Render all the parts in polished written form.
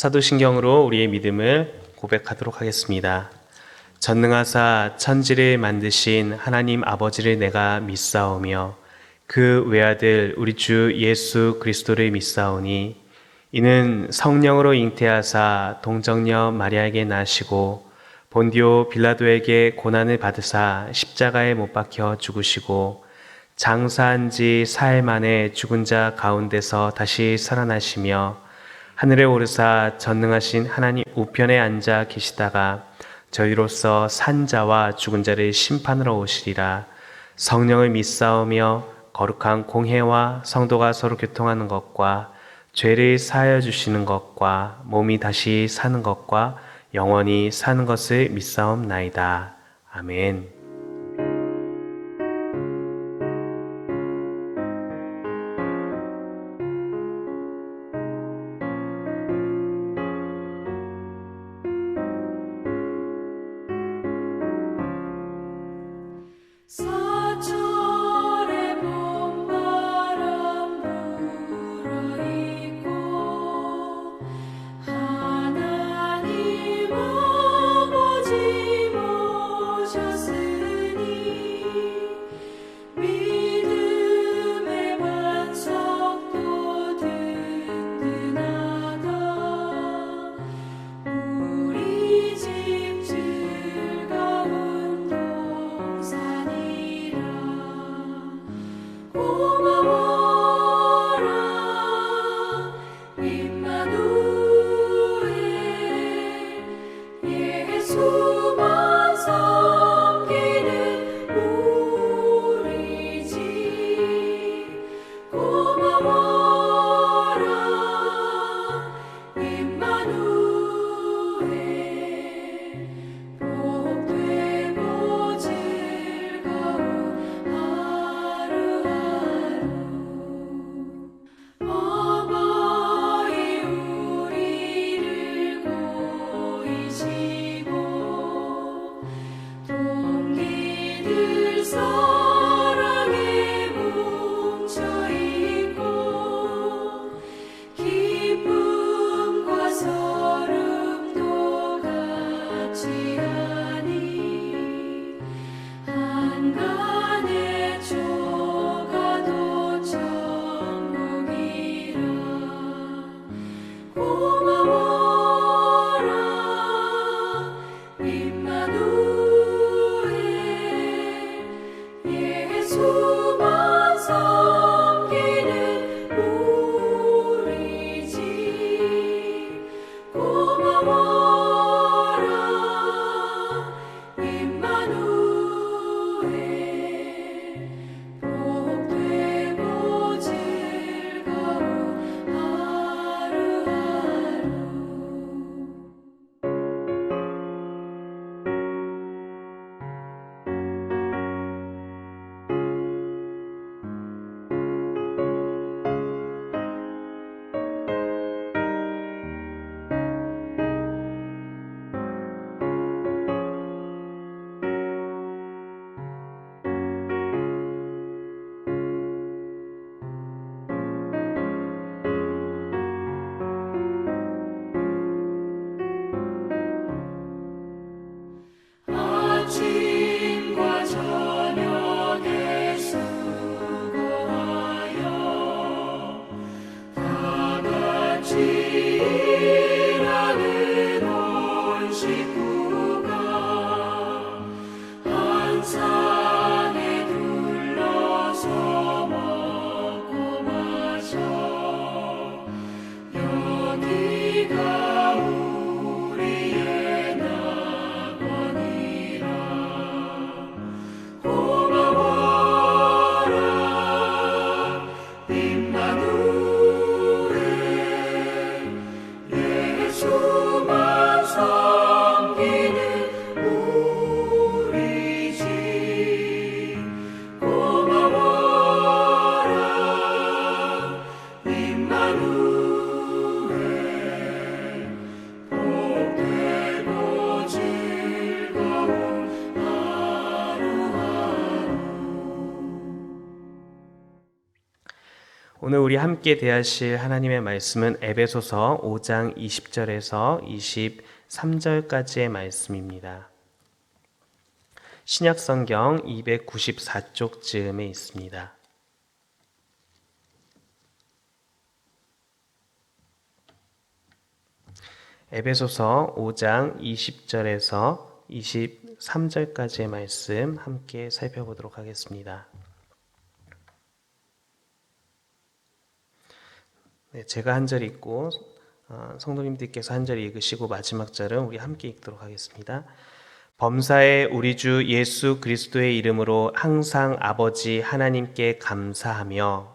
사도신경으로 우리의 믿음을 고백하도록 하겠습니다. 전능하사 천지를 만드신 하나님 아버지를 내가 믿사오며 그 외아들 우리 주 예수 그리스도를 믿사오니 이는 성령으로 잉태하사 동정녀 마리아에게 나시고 본디오 빌라도에게 고난을 받으사 십자가에 못 박혀 죽으시고 장사한 지 사흘 만에 죽은 자 가운데서 다시 살아나시며 하늘에 오르사 전능하신 하나님 우편에 앉아 계시다가 저희로서 산 자와 죽은 자를 심판하러 오시리라. 성령을 믿사오며 거룩한 공회와 성도가 서로 교통하는 것과 죄를 사하여 주시는 것과 몸이 다시 사는 것과 영원히 사는 것을 믿사옵나이다. 아멘. 사철의 봄바람 불어있고 하나님 아버지 모셨으니 믿음의 반석도 든든하다. 우리 집 즐거운 동산이라. 고마워라 임마누엘. 예수만 섬기는 우리 집. 고마워라 임마누엘. 복되고 즐거운 하루하루. 어버이 우리를 고이시고 오늘 우리 함께 대하실 하나님의 말씀은 에베소서 5장 20절에서 23절까지의 말씀입니다. 신약성경 294쪽 즈음에 있습니다. 에베소서 5장 20절에서 23절까지의 말씀 함께 살펴보도록 하겠습니다. 네, 제가 한 절 읽고 성도님들께서 한 절 읽으시고 마지막 절은 우리 함께 읽도록 하겠습니다. 범사에 우리 주 예수 그리스도의 이름으로 항상 아버지 하나님께 감사하며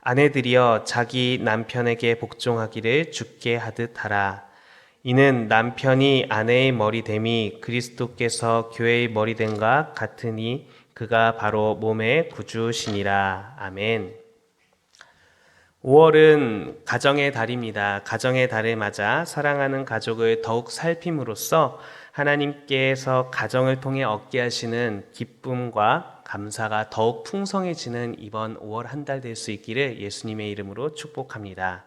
아내들이여 자기 남편에게 복종하기를 주께 하듯 하라. 이는 남편이 아내의 머리됨이 그리스도께서 교회의 머리됨과 같으니 그가 바로 몸의 구주시니라. 아멘. 5월은 가정의 달입니다. 가정의 달을 맞아 사랑하는 가족을 더욱 살핌으로써 하나님께서 가정을 통해 얻게 하시는 기쁨과 감사가 더욱 풍성해지는 이번 5월 한 달 될 수 있기를 예수님의 이름으로 축복합니다.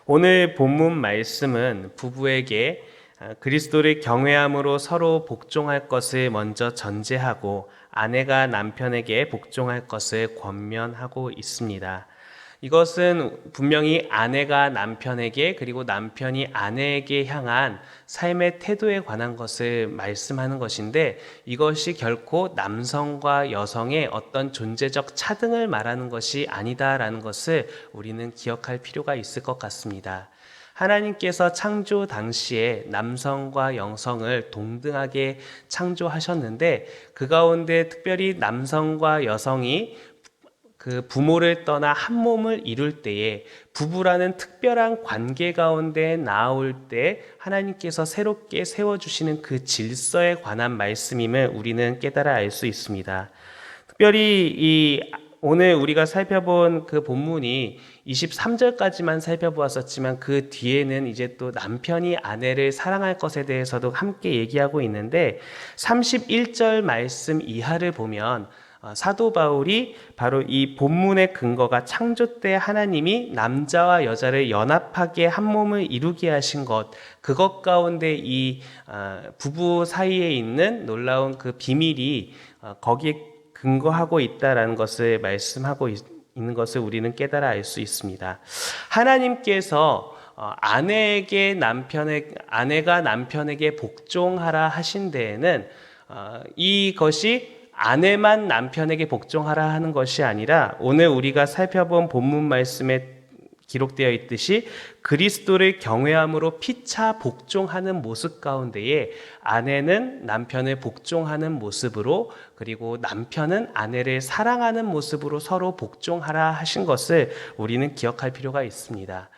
오늘 본문 말씀은 부부에게 그리스도를 경외함으로 서로 복종할 것을 먼저 전제하고 아내가 남편에게 복종할 것을 권면하고 있습니다. 이것은 분명히 아내가 남편에게 그리고 남편이 아내에게 향한 삶의 태도에 관한 것을 말씀하는 것인데 이것이 결코 남성과 여성의 어떤 존재적 차등을 말하는 것이 아니다라는 것을 우리는 기억할 필요가 있을 것 같습니다. 하나님께서 창조 당시에 남성과 여성을 동등하게 창조하셨는데 그 가운데 특별히 남성과 여성이 그 부모를 떠나 한 몸을 이룰 때에 부부라는 특별한 관계 가운데 나올 때 하나님께서 새롭게 세워주시는 그 질서에 관한 말씀임을 우리는 깨달아 알 수 있습니다. 특별히 오늘 우리가 살펴본 그 본문이 23절까지만 살펴보았었지만 그 뒤에는 이제 또 남편이 아내를 사랑할 것에 대해서도 함께 얘기하고 있는데 31절 말씀 이하를 보면 사도 바울이 바로 이 본문의 근거가 창조 때 하나님이 남자와 여자를 연합하게 한 몸을 이루게 하신 것, 그것 가운데 이 부부 사이에 있는 놀라운 그 비밀이 거기에 근거하고 있다라는 것을 말씀하고 있는 것을 우리는 깨달아 알 수 있습니다. 하나님께서 아내가 남편에게 복종하라 하신 데에는 이것이 아내만 남편에게 복종하라 하는 것이 아니라 오늘 우리가 살펴본 본문 말씀에 기록되어 있듯이 그리스도를 경외함으로 피차 복종하는 모습 가운데에 아내는 남편을 복종하는 모습으로 그리고 남편은 아내를 사랑하는 모습으로 서로 복종하라 하신 것을 우리는 기억할 필요가 있습니다.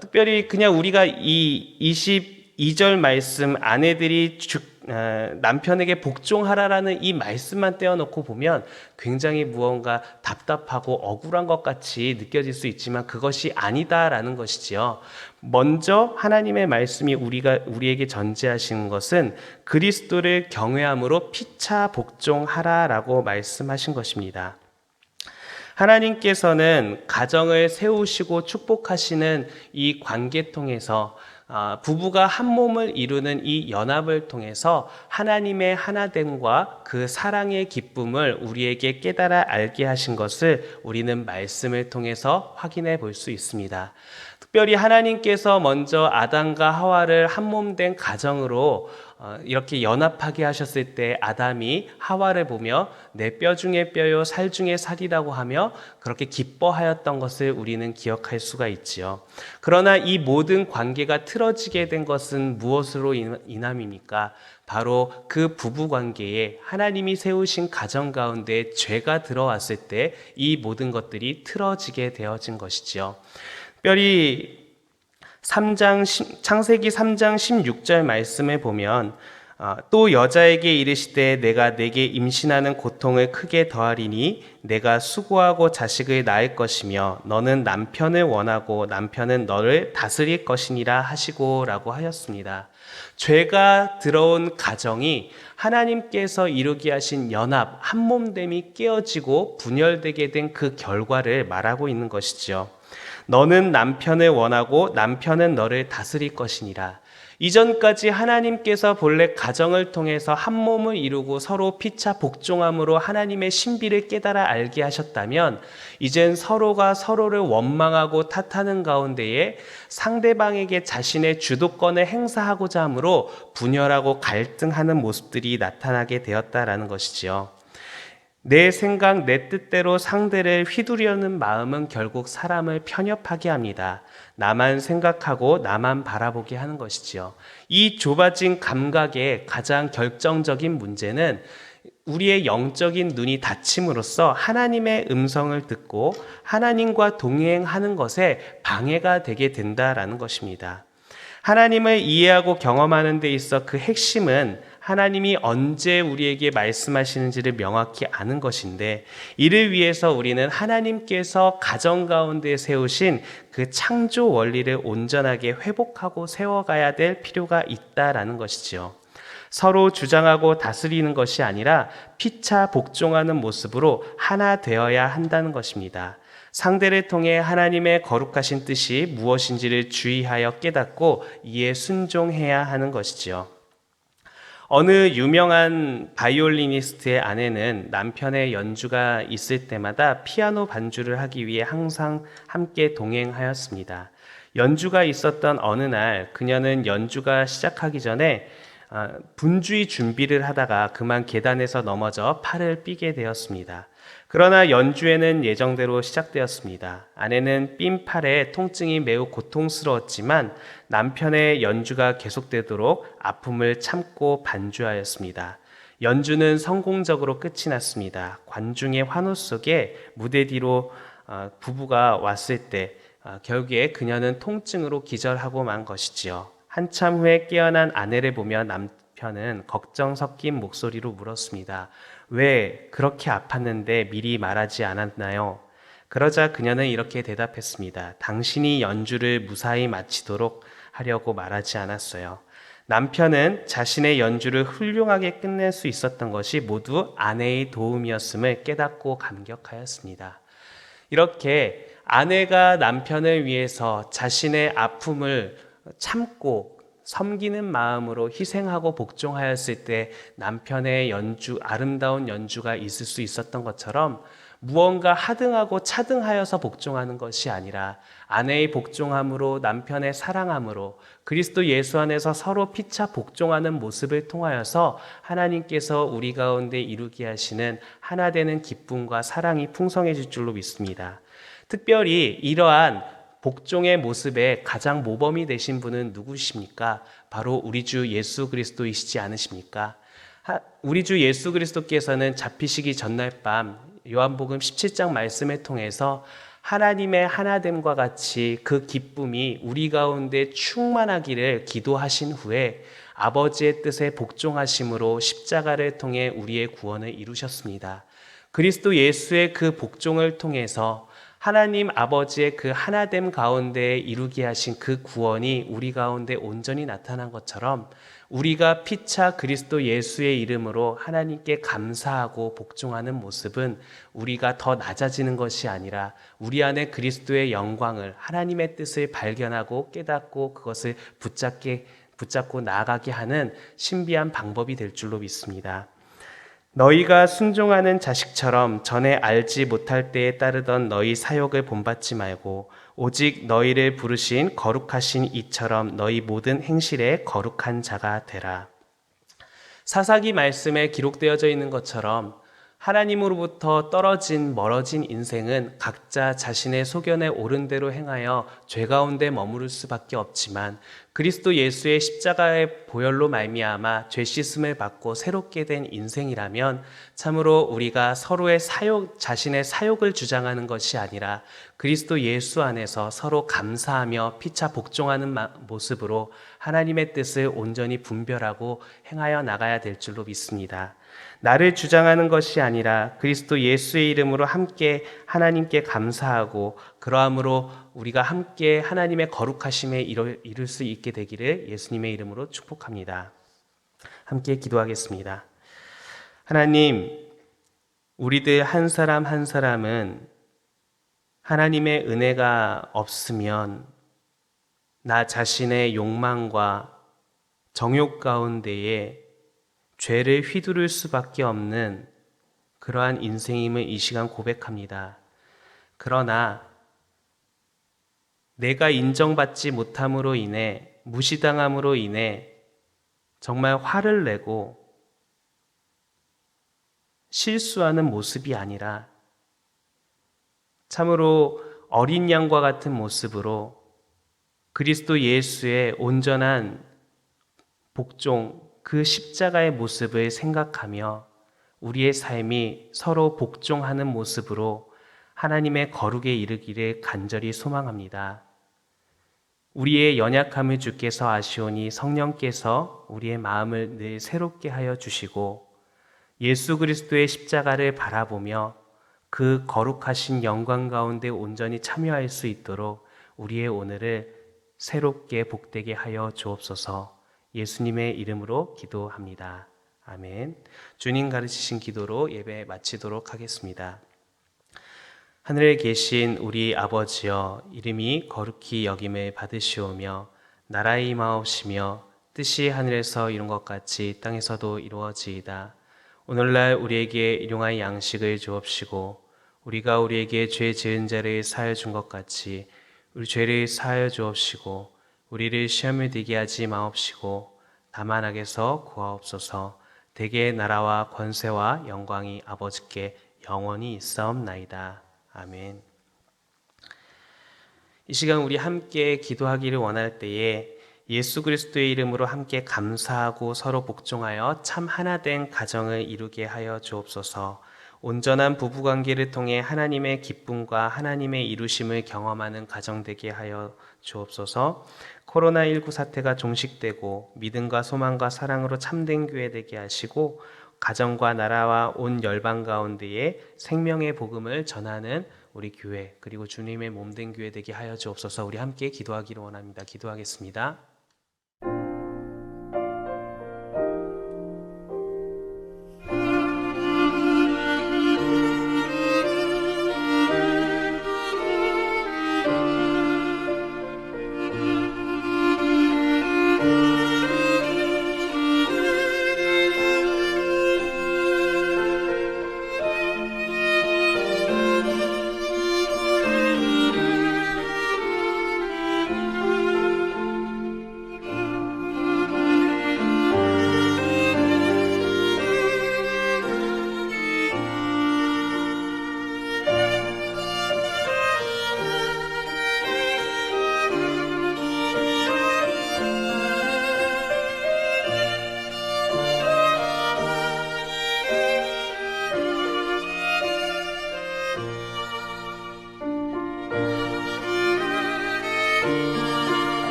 특별히 그냥 우리가 이 22절 말씀 아내들이 남편에게 복종하라라는 이 말씀만 떼어놓고 보면 굉장히 무언가 답답하고 억울한 것 같이 느껴질 수 있지만 그것이 아니다라는 것이지요. 먼저 하나님의 말씀이 우리에게 전제하신 것은 그리스도를 경외함으로 피차 복종하라라고 말씀하신 것입니다. 하나님께서는 가정을 세우시고 축복하시는 이 관계 통해서 부부가 한 몸을 이루는 이 연합을 통해서 하나님의 하나됨과 그 사랑의 기쁨을 우리에게 깨달아 알게 하신 것을 우리는 말씀을 통해서 확인해 볼 수 있습니다. 특별히 하나님께서 먼저 아담과 하와를 한 몸 된 가정으로 이렇게 연합하게 하셨을 때 아담이 하와를 보며 내 뼈 중에 뼈요 살 중에 살이라고 하며 그렇게 기뻐하였던 것을 우리는 기억할 수가 있지요. 그러나 이 모든 관계가 틀어지게 된 것은 무엇으로 인함입니까? 바로 그 부부 관계에 하나님이 세우신 가정 가운데 죄가 들어왔을 때 이 모든 것들이 틀어지게 되어진 것이지요. 특별히 창세기 3장 16절 말씀을 보면 또 여자에게 이르시되 내가 내게 임신하는 고통을 크게 더하리니 내가 수고하고 자식을 낳을 것이며 너는 남편을 원하고 남편은 너를 다스릴 것이니라 하시고라고 하였습니다. 죄가 들어온 가정이 하나님께서 이루게 하신 연합, 한몸됨이 깨어지고 분열되게 된 그 결과를 말하고 있는 것이지요. 너는 남편을 원하고 남편은 너를 다스릴 것이니라. 이전까지 하나님께서 본래 가정을 통해서 한 몸을 이루고 서로 피차 복종함으로 하나님의 신비를 깨달아 알게 하셨다면 이젠 서로가 서로를 원망하고 탓하는 가운데에 상대방에게 자신의 주도권을 행사하고자 함으로 분열하고 갈등하는 모습들이 나타나게 되었다라는 것이지요. 내 생각, 내 뜻대로 상대를 휘두르려는 마음은 결국 사람을 편협하게 합니다. 나만 생각하고 나만 바라보게 하는 것이지요. 이 좁아진 감각의 가장 결정적인 문제는 우리의 영적인 눈이 닫힘으로써 하나님의 음성을 듣고 하나님과 동행하는 것에 방해가 되게 된다라는 것입니다. 하나님을 이해하고 경험하는 데 있어 그 핵심은 하나님이 언제 우리에게 말씀하시는지를 명확히 아는 것인데 이를 위해서 우리는 하나님께서 가정 가운데 세우신 그 창조 원리를 온전하게 회복하고 세워가야 될 필요가 있다라는 것이지요. 서로 주장하고 다스리는 것이 아니라 피차 복종하는 모습으로 하나 되어야 한다는 것입니다. 상대를 통해 하나님의 거룩하신 뜻이 무엇인지를 주의하여 깨닫고 이에 순종해야 하는 것이지요. 어느 유명한 바이올리니스트의 아내는 남편의 연주가 있을 때마다 피아노 반주를 하기 위해 항상 함께 동행하였습니다. 연주가 있었던 어느 날 그녀는 연주가 시작하기 전에 분주히 준비를 하다가 그만 계단에서 넘어져 팔을 삐게 되었습니다. 그러나 연주회는 예정대로 시작되었습니다. 아내는 삔 팔에 통증이 매우 고통스러웠지만 남편의 연주가 계속되도록 아픔을 참고 반주하였습니다. 연주는 성공적으로 끝이 났습니다. 관중의 환호 속에 무대 뒤로 부부가 왔을 때 결국에 그녀는 통증으로 기절하고 만 것이지요. 한참 후에 깨어난 아내를 보며 남편은 걱정 섞인 목소리로 물었습니다. 왜 그렇게 아팠는데 미리 말하지 않았나요? 그러자 그녀는 이렇게 대답했습니다. 당신이 연주를 무사히 마치도록 하려고 말하지 않았어요. 남편은 자신의 연주를 훌륭하게 끝낼 수 있었던 것이 모두 아내의 도움이었음을 깨닫고 감격하였습니다. 이렇게 아내가 남편을 위해서 자신의 아픔을 참고 섬기는 마음으로 희생하고 복종하였을 때 남편의 연주, 아름다운 연주가 있을 수 있었던 것처럼 무언가 하등하고 차등하여서 복종하는 것이 아니라 아내의 복종함으로 남편의 사랑함으로 그리스도 예수 안에서 서로 피차 복종하는 모습을 통하여서 하나님께서 우리 가운데 이루게 하시는 하나 되는 기쁨과 사랑이 풍성해질 줄로 믿습니다. 특별히 이러한 복종의 모습에 가장 모범이 되신 분은 누구십니까? 바로 우리 주 예수 그리스도이시지 않으십니까? 우리 주 예수 그리스도께서는 잡히시기 전날 밤 요한복음 17장 말씀을 통해서 하나님의 하나됨과 같이 그 기쁨이 우리 가운데 충만하기를 기도하신 후에 아버지의 뜻에 복종하심으로 십자가를 통해 우리의 구원을 이루셨습니다. 그리스도 예수의 그 복종을 통해서 하나님 아버지의 그 하나됨 가운데 이루게 하신 그 구원이 우리 가운데 온전히 나타난 것처럼 우리가 피차 그리스도 예수의 이름으로 하나님께 감사하고 복종하는 모습은 우리가 더 낮아지는 것이 아니라 우리 안에 그리스도의 영광을 하나님의 뜻을 발견하고 깨닫고 그것을 붙잡고 나아가게 하는 신비한 방법이 될 줄로 믿습니다. 너희가 순종하는 자식처럼 전에 알지 못할 때에 따르던 너희 사욕을 본받지 말고 오직 너희를 부르신 거룩하신 이처럼 너희 모든 행실에 거룩한 자가 되라. 사사기 말씀에 기록되어져 있는 것처럼 하나님으로부터 멀어진 인생은 각자 자신의 소견에 옳은 대로 행하여 죄 가운데 머무를 수밖에 없지만 그리스도 예수의 십자가의 보혈로 말미암아 죄 씻음을 받고 새롭게 된 인생이라면 참으로 우리가 서로의 자신의 사욕을 주장하는 것이 아니라 그리스도 예수 안에서 서로 감사하며 피차 복종하는 모습으로 하나님의 뜻을 온전히 분별하고 행하여 나가야 될 줄로 믿습니다. 나를 주장하는 것이 아니라 그리스도 예수의 이름으로 함께 하나님께 감사하고 그러함으로 우리가 함께 하나님의 거룩하심에 이룰 수 있게 되기를 예수님의 이름으로 축복합니다. 함께 기도하겠습니다. 하나님, 우리들 한 사람 한 사람은 하나님의 은혜가 없으면 나 자신의 욕망과 정욕 가운데에 죄를 휘두를 수밖에 없는 그러한 인생임을 이 시간 고백합니다. 그러나 내가 인정받지 못함으로 인해 무시당함으로 인해 정말 화를 내고 실수하는 모습이 아니라 참으로 어린 양과 같은 모습으로 그리스도 예수의 온전한 복종, 그 십자가의 모습을 생각하며 우리의 삶이 서로 복종하는 모습으로 하나님의 거룩에 이르기를 간절히 소망합니다. 우리의 연약함을 주께서 아시오니 성령께서 우리의 마음을 늘 새롭게 하여 주시고 예수 그리스도의 십자가를 바라보며 그 거룩하신 영광 가운데 온전히 참여할 수 있도록 우리의 오늘을 새롭게 복되게 하여 주옵소서. 예수님의 이름으로 기도합니다. 아멘. 주님 가르치신 기도로 예배 마치도록 하겠습니다. 하늘에 계신 우리 아버지여, 이름이 거룩히 여김을 받으시오며 나라의 임하옵시며 뜻이 하늘에서 이룬 것 같이 땅에서도 이루어지이다. 오늘날 우리에게 일용할 양식을 주옵시고 우리가 우리에게 죄 지은 자를 사하여 준 것 같이 우리 죄를 사하여 주옵시고 우리를 시험에 들게 하지 마옵시고 다만 악에서 구하옵소서. 대개의 나라와 권세와 영광이 아버지께 영원히 있사옵나이다. 아멘. 이 시간 우리 함께 기도하기를 원할 때에 예수 그리스도의 이름으로 함께 감사하고 서로 복종하여 참 하나된 가정을 이루게 하여 주옵소서. 온전한 부부관계를 통해 하나님의 기쁨과 하나님의 이루심을 경험하는 가정 되게 하여 주옵소서. 코로나19 사태가 종식되고 믿음과 소망과 사랑으로 참된 교회 되게 하시고 가정과 나라와 온 열방 가운데에 생명의 복음을 전하는 우리 교회 그리고 주님의 몸된 교회 되게 하여 주옵소서. 우리 함께 기도하기를 원합니다. 기도하겠습니다.